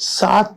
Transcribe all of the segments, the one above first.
7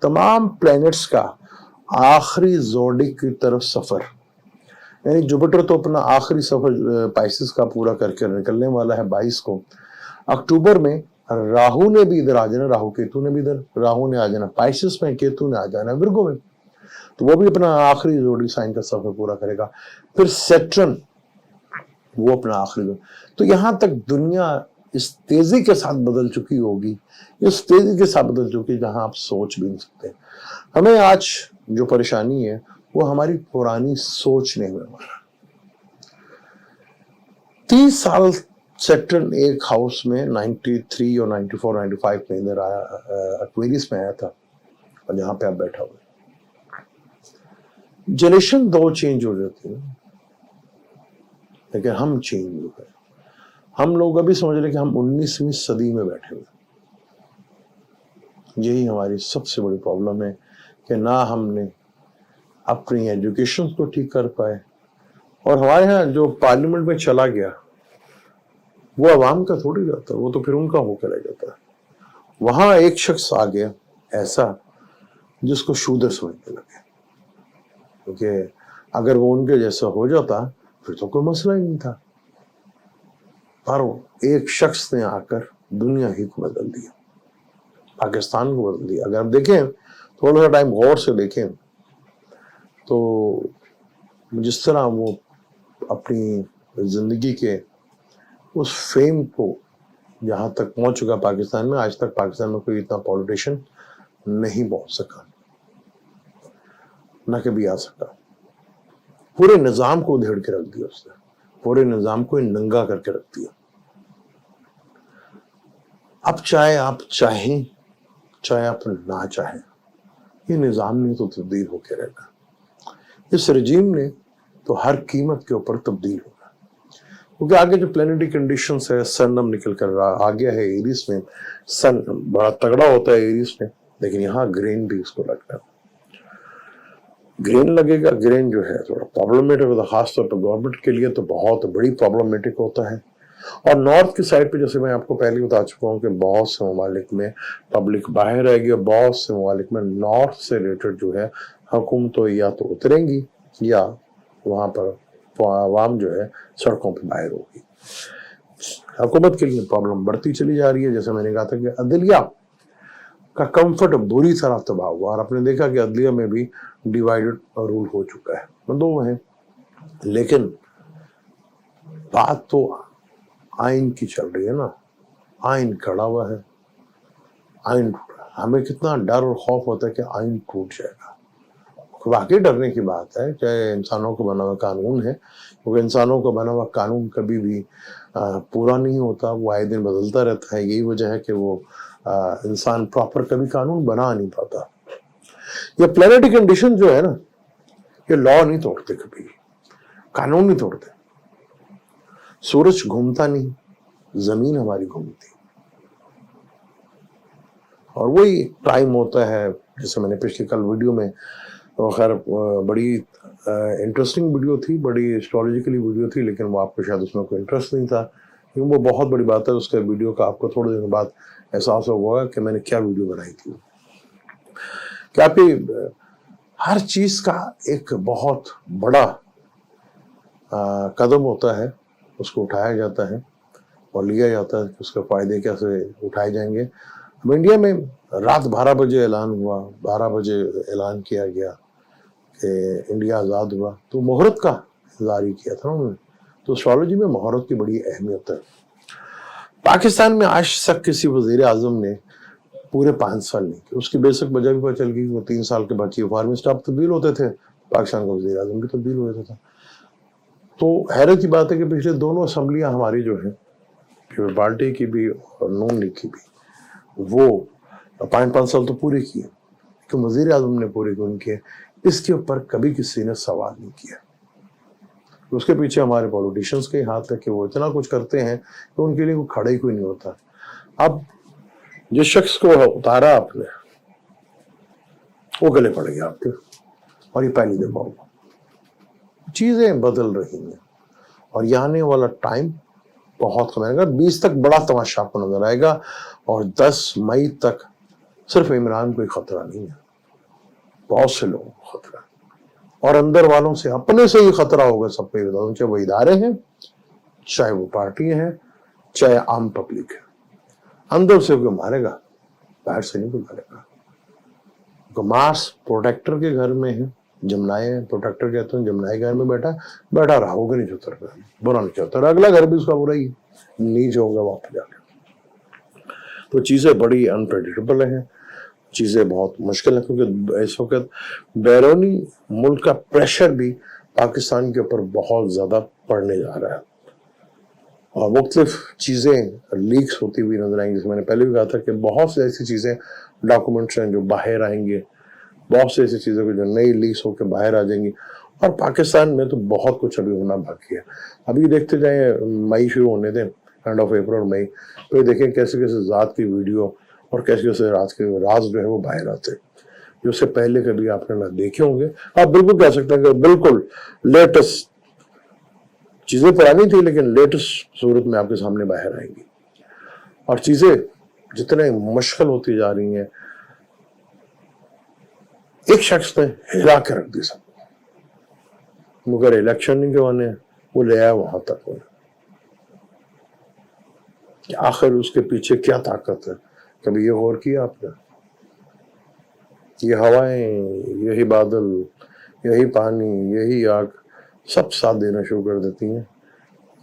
تمام پلینٹس کا آخری زوڈک کی طرف سفر، یعنی جوپیٹر تو اپنا آخری سفر پائسس کا پورا کر کے نکلنے والا ہے 22 کو اکتوبر میں. راہو نے بھی ادھر آ جانا، راہو کیتو نے بھی ادھر، راہو نے آ جانا پائسس میں، کیتو نے آ جانا ورگو میں، تو وہ بھی اپنا آخری زوڈک سائن کا سفر پورا کرے گا. پھر سیٹرن وہ اپنا آخری، تو یہاں تک دنیا اس تیزی کے ساتھ بدل چکی ہوگی، اس تیزی کے ساتھ بدل چکی جہاں آپ سوچ بھی نہیں سکتے. ہمیں آج جو پریشانی ہے وہ ہماری پرانی سوچ نے ہمیں مارا. 30 سال سیٹرن ایک ہاؤس میں 93 اور 94 95 میں ادھر آیا، ایکویریس میں آیا تھا، اور جہاں پہ آپ بیٹھا ہوئے جنریشن 2 چینج ہو جاتی ہے، لیکن ہم چینج ہو گئے. ہم لوگ ابھی سمجھ رہے کہ ہم 19ویں صدی میں بیٹھے ہوئے. یہی ہماری سب سے بڑی پرابلم ہے کہ نہ ہم نے اپنی ایجوکیشن کو ٹھیک کر پائے. اور ہمارے ہاں جو پارلیمنٹ میں چلا گیا وہ عوام کا تھوڑی جاتا، وہ تو پھر ان کا ہو کے رہ جاتا. وہاں ایک شخص آ گیا ایسا جس کو شودر سمجھنے لگے، کیونکہ اگر وہ ان کے جیسا ہو جاتا پھر تو کوئی مسئلہ ہی نہیں تھا. پر ایک شخص نے آ کر دنیا ہی کو بدل دیا، پاکستان کو بدل دیا. اگر آپ دیکھیں تھوڑا سا ٹائم غور سے دیکھیں تو جس طرح وہ اپنی زندگی کے اس فیم کو جہاں تک پہنچ چکا پاکستان میں، آج تک پاکستان میں کوئی اتنا پولیٹیشین نہیں پہنچ سکا، نہ کبھی آ سکا. پورے نظام کو ادھیڑ کے رکھ دیا اس نے، پورے نظام کو ننگا کر کے رکھ دیا. اب چاہے آپ چاہیں چاہے آپ نہ چاہیں، یہ نظام نے تو تبدیل ہو کے رہنا. اس رجیم نے تو ہر قیمت کے اوپر تبدیل ہونا، کیونکہ آگے جو پلانیٹری کنڈیشنز ہے، سن اب نکل کر آ گیا ہے ایریس میں. سن بڑا تگڑا ہوتا ہے ایریس میں، لیکن یہاں گرین بھی اس کو لگتا ہے. گرین لگے گا، گرین جو ہے تھوڑا پرابلمٹک ہوتا ہے، خاص طور پر گورنمنٹ کے لیے تو بہت بڑی پرابلمٹک ہوتا ہے. اور نارتھ کی سائڈ پہ جیسے میں آپ کو پہلے بتا چکا ہوں کہ بہت سے ممالک میں پبلک باہر رہے گی، اور بہت سے ممالک میں نارتھ سے ریلیٹڈ جو ہے حکومتوں یا تو اتریں گی یا وہاں پر عوام جو ہے سڑکوں پہ باہر ہوگی. حکومت کے لیے پرابلم بڑھتی چلی جا رہی ہے. جیسے میں نے کہا تھا کہ عدلیہ کا کمفرٹ بری طرح تباہ ہوا، اور آپ نے دیکھا کہ عدلیہ میں بھی ڈیوائیڈڈ رول ہو چکا ہے، دو ہیں. لیکن بات تو آئین کی چل رہی ہے نا، آئین کھڑا ہوا ہے، آئین ہمیں کتنا ڈر اور خوف ہوتا ہے کہ آئین ٹوٹ جائے گا. واقعی ڈرنے کی بات ہے، چاہے انسانوں کو بنا ہوا قانون ہے، کیونکہ انسانوں کو بنا ہوا قانون کبھی بھی پورا نہیں ہوتا، وہ آئے دن بدلتا رہتا ہے. یہی وجہ ہے کہ وہ انسان پراپر کبھی قانون بنا نہیں پاتا. یہ پلانیٹری کنڈیشن جو ہے نا، یہ لا نہیں توڑتے، کبھی قانون نہیں توڑتے. سورج گھومتا نہیں، زمین ہماری گھومتی، اور وہی ٹائم ہوتا ہے. جیسے میں نے پچھلی کل ویڈیو میں، خیر بڑی انٹرسٹنگ ویڈیو تھی، بڑی اسٹرالوجیکلی ویڈیو تھی، لیکن وہ آپ کو شاید اس میں کوئی انٹرسٹ نہیں تھا، کیونکہ وہ بہت بڑی بات ہے. اس کے ویڈیو کا آپ کو تھوڑے دن بعد احساس ہوگا کہ میں نے کیا ویڈیو بنائی تھی. کہ آپ کی ہر چیز کا ایک بہت بڑا قدم ہوتا ہے، اس کو اٹھایا جاتا ہے اور لیا جاتا ہے کہ اس کے فائدے کیسے اٹھائے جائیں گے. اب انڈیا میں رات 12 بجے اعلان ہوا، 12 بجے اعلان کیا گیا کہ انڈیا آزاد ہوا، تو مہرت کا جاری کیا تھا انہوں نے. تو اسٹرالوجی میں مہرت کی بڑی اہمیت ہے. پاکستان میں آج تک کسی وزیر اعظم نے پورے 5 سال نہیں کی. اس کی بیسک وجہ بھی پتہ چل گئی، وہ 3 سال کے بعد چیف آرمی اسٹاف تبدیل ہوتے تھے، پاکستان کا وزیر اعظم بھی تبدیل ہو جاتا تھا. تو حیرت کی بات ہے کہ پچھلے دونوں اسمبلیاں ہماری جو ہیں، پیپلز پارٹی کی بھی اور نون لیگ کی بھی، وہ 5 سال تو پورے کیے، کہ وزیر اعظم نے پورے کیوں نہیں کیے. اس کے اوپر کبھی کسی نے سوال نہیں کیا. اس کے پیچھے ہمارے پولیٹیشنز کے ہاتھ ہے کہ وہ اتنا کچھ کرتے ہیں کہ ان کے لیے کوئی کھڑا ہی کوئی نہیں ہوتا. اب جس شخص کو اتارا آپ نے، وہ گلے پڑ گیا آپ کے، اور یہ پہلی دفعہ ہوا. چیزیں بدل رہی ہیں، اور یہ آنے والا ٹائم بہت کم آئے گا. 20 تک بڑا تماشا آپ کو نظر آئے گا اور 10 مئی تک صرف عمران کو خطرہ نہیں ہے, بہت سے لوگوں کو خطرہ ہے, اور اندر والوں سے اپنے سے ہی خطرہ ہوگا سب کو, چاہے وہ ادارے ہیں, چاہے وہ پارٹی ہیں, چاہے عام پبلک ہے. اندر سے کوئی مارے گا, باہر سے نہیں کوئی مارے گا. ماس پروٹیکٹر کے گھر میں ہے, جمنائے پروٹیکٹر کہتے ہیں, جمنائے گھر میں بیٹھا رہا ہوگا نہیں چوتر کا, برا نہیں چوتر, اگلا گھر بھی اس کا برا ہی نیچ ہوگا وہاں پہ جا کے. تو چیزیں بڑی انپریڈکٹیبل ہیں, چیزیں بہت مشکل ہیں, کیونکہ اس وقت بیرونی ملک کا پریشر بھی پاکستان کے اوپر بہت زیادہ پڑنے جا رہا ہے, اور مختلف چیزیں لیکس ہوتی ہوئی نظر آئیں گی. جیسے میں نے پہلے بھی کہا تھا کہ بہت سی ایسی چیزیں, ڈاکومنٹس ہیں جو باہر آئیں گے, بہت سی ایسی چیزیں جو نئی لیکس ہو کے باہر آ جائیں گی. اور پاکستان میں تو بہت کچھ ابھی ہونا باقی ہے. ابھی دیکھتے جائیں, مئی شروع ہونے دیں, اینڈ آف اپریل اور مئی, تو دیکھیں کیسے کیسے ذات کی ویڈیو اور کیسے کیسے راز جو ہے وہ باہر آتے ہیں, جو اس سے پہلے کبھی آپ نے نہ دیکھے ہوں گے. آپ بالکل کہہ سکتے ہیں کہ بالکل لیٹسٹ چیزیں پرانی تھی, لیکن لیٹسٹ صورت میں آپ کے سامنے باہر آئیں گی. اور چیزیں جتنے مشکل ہوتی جا رہی ہیں, ایک شخص نے ہلا کے رکھ دی سب کو, مگر الیکشن نہیں کروانے, وہ لے آیا وہاں تک. آخر اس کے پیچھے کیا طاقت ہے, کبھی یہ غور کیا آپ نے؟ یہ ہوائیں, یہی بادل, یہی پانی, یہی آگ, سب ساتھ دینا شروع کر دیتی ہیں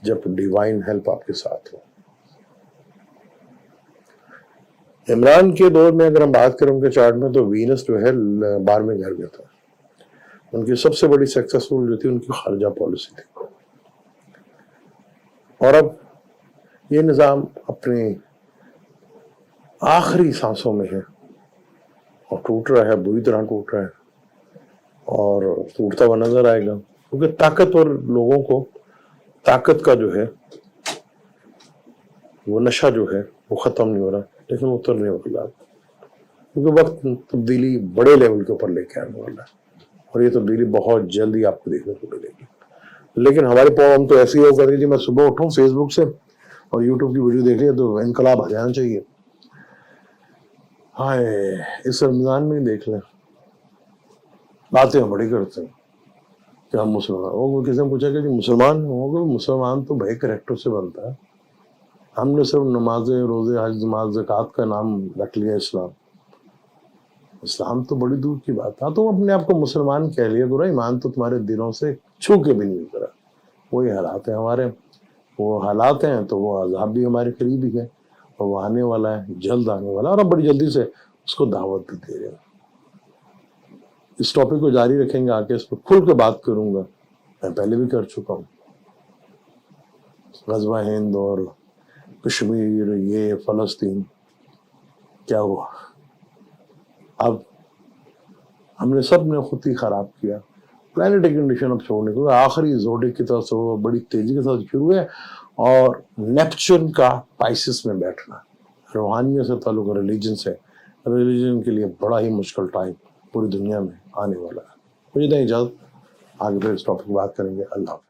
جب ڈیوائن ہیلپ آپ کے ساتھ ہو. عمران کے دور میں اگر ہم بات کریں ان کے چارٹ میں, تو وینس جو ہے 12ویں گھر میں تھا. ان کی سب سے بڑی سکسیسفل جو تھی ان کی خارجہ پالیسی تھی. اور اب یہ نظام اپنے آخری سانسوں میں ہے اور ٹوٹ رہا ہے, بری طرح ٹوٹ رہا ہے, اور ٹوٹتا ہوا نظر آئے گا, کیونکہ طاقتور لوگوں کو طاقت کا جو ہے وہ نشہ جو ہے وہ ختم نہیں ہو رہا, لیکن وہ اترنے والا, کیونکہ وقت تبدیلی بڑے لیول کے اوپر لے کے آنے والا ہے, اور یہ تبدیلی بہت جلدی آپ کو دیکھنے کو ملے گی. لیکن ہمارے پروگرام تو ایسے ہی ہوگا کہ جی میں صبح اٹھوں فیس بک سے اور یوٹیوب کی ویڈیو دیکھ لیا تو انقلاب آ جانا چاہیے. ہائے, اس رمضان میں دیکھ لیں, باتیں ہم بڑی کرتے ہیں کہ ہم مسلمان ہو. کسی نے پوچھا کہ جی مسلمان ہوگا, مسلمان تو بھائی کریکٹر سے بنتا ہے. ہم نے صرف نمازیں, روزے, حج, نماز, زکوٰۃ کا نام رکھ لیا اسلام. اسلام تو بڑی دور کی بات ہے. تم اپنے آپ کو مسلمان کہہ لیا کرو, ایمان تو تمہارے دلوں سے چھو کے بھی نہیں اترا. وہی حالات ہیں ہمارے, وہ حالات ہیں تو وہ عذاب بھی ہمارے قریب ہی ہے, اور وہ آنے والا ہے, جلد آنے والا ہے, اور اب بڑی جلدی سے اس کو دعوت بھی دے رہے ہیں. اس ٹاپک کو جاری رکھیں گے, آگے اس پر کھل کے بات کروں گا. میں پہلے بھی کر چکا ہوں, غزوہ ہند اور کشمیر, یہ فلسطین کیا ہوا. اب ہم نے سب نے خود ہی خراب کیا. پلانیٹری کنڈیشن اب چھوڑنے کو, آخری زوڈک کی طرف سے وہ بڑی تیزی کے ساتھ شروع ہے, اور نیپچون کا پائسس میں بیٹھنا, روحانیت سے تعلق ہے, ریلیجن سے, ریلیجن کے لیے بڑا ہی مشکل ٹائم پوری دنیا میں آنے والا ہے. مجھے دیں اجازت, آگے پھر اس ٹاپک بات کریں گے. اللہ حافظ.